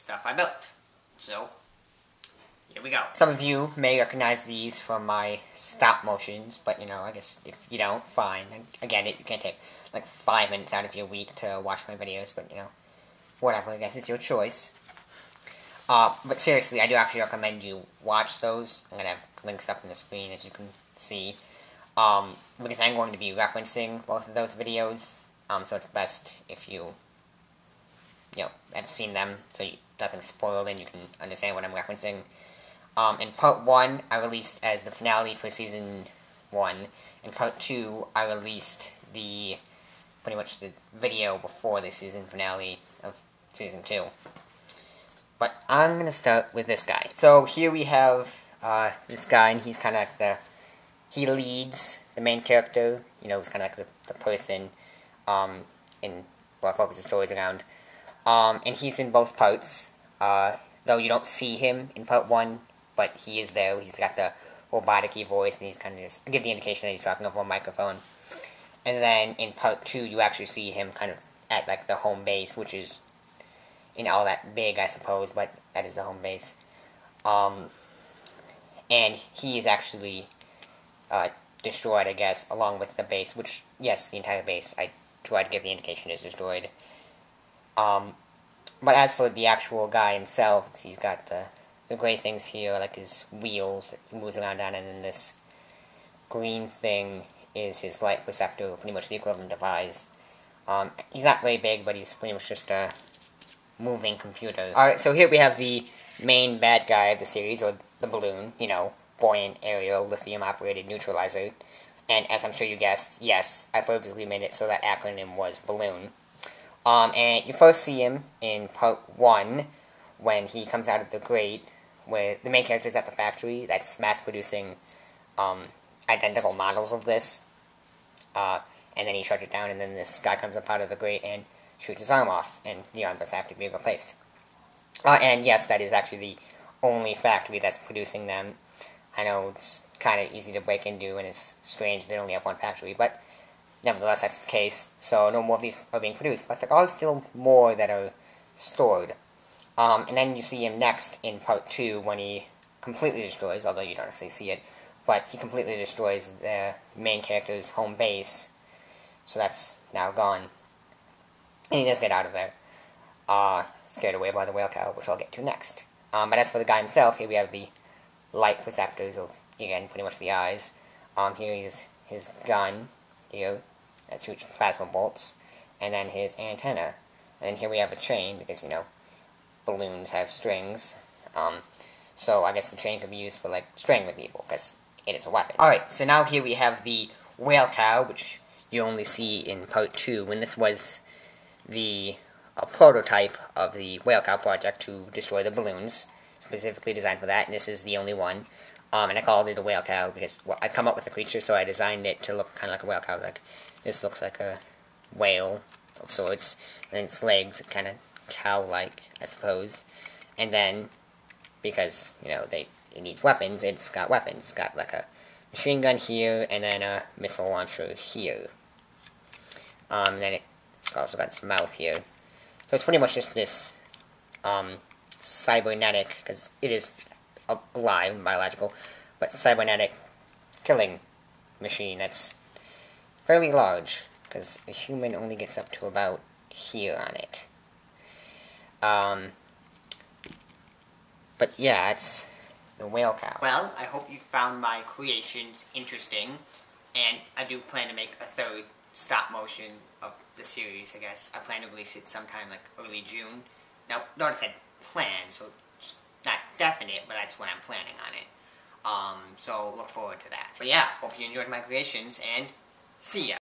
stuff I built. So, here we go. Some of you may recognize these from my stop motions, but I guess if you don't, fine. Again, you can't take like 5 minutes out of your week to watch my videos, but whatever, I guess it's your choice. But seriously, I do actually recommend you watch those. I'm gonna have links up on the screen, as you can see. Because I'm going to be referencing both of those videos, so it's best if you have seen them, so nothing's spoiled and you can understand what I'm referencing. In part 1, I released as the finale for season 1. In part 2, I released pretty much the video before the season finale of season 2. But I'm going to start with this guy. So here we have this guy, and he's kind of like he leads the main character. He's kind of like the person in what focuses the stories around. And he's in both parts, though you don't see him in part 1, but he is there. He's got the robotic-y voice, and he's kind of just give the indication that he's talking over a microphone. And then in part 2, you actually see him kind of at like the home base, which is all that big, I suppose, but that is the home base. And he is actually destroyed, I guess, along with the base, which, yes, the entire base, I tried to give the indication, is destroyed. But as for the actual guy himself, he's got the gray things here, like his wheels that he moves around on, and then this green thing is his light receptor, pretty much the equivalent of eyes. He's not very big, but he's pretty much just a moving computer. Alright, so here we have the main bad guy of the series, or the balloon, buoyant aerial lithium-operated neutralizer. And as I'm sure you guessed, yes, I purposely made it so that acronym was balloon. And you first see him in part 1, when he comes out of the grate, where the main character is at the factory that's mass-producing identical models of this. And then he shuts it down, and then this guy comes up out of the grate and shoots his arm off, and the arm does have to be replaced. And yes, that is actually the only factory that's producing them. I know it's kind of easy to break into, and it's strange they only have one factory, but nevertheless, that's the case. So no more of these are being produced, but there are still more that are stored. And then you see him next in part 2 when he completely destroys, although you don't actually see it, but he completely destroys the main character's home base. So that's now gone. And he does get out of there, scared away by the Whalecow, which I'll get to next. But as for the guy himself, here we have the light receptors, or again, pretty much the eyes. Here is his gun, here, that shoots plasma bolts, and then his antenna. And then here we have a chain, because, balloons have strings. So I guess the chain could be used for, like, strangling people, because it is a weapon. Alright, so now here we have the Whalecow, which you only see in part 2, when this was the prototype of the Whalecow project to destroy the balloons, specifically designed for that, and this is the only one. And I called it a Whalecow because, well, I come up with a creature, so I designed it to look kind of like a Whalecow. Like, this looks like a whale of sorts, and its legs are kind of cow-like, I suppose. And then, because, it needs weapons, it's got weapons. It's got, like, a machine gun here, and then a missile launcher here. And then it's also got its mouth here. So it's pretty much just this, cybernetic, because it is alive, biological, but cybernetic killing machine that's fairly large, because a human only gets up to about here on it. But yeah, it's the Whalecow. Well, I hope you found my creations interesting, and I do plan to make a third stop motion of the series, I guess. I plan to release it sometime like early June. Now, notice I plan, so it's not definite, but that's when I'm planning on it. So look forward to that. But yeah, hope you enjoyed my creations, and see ya!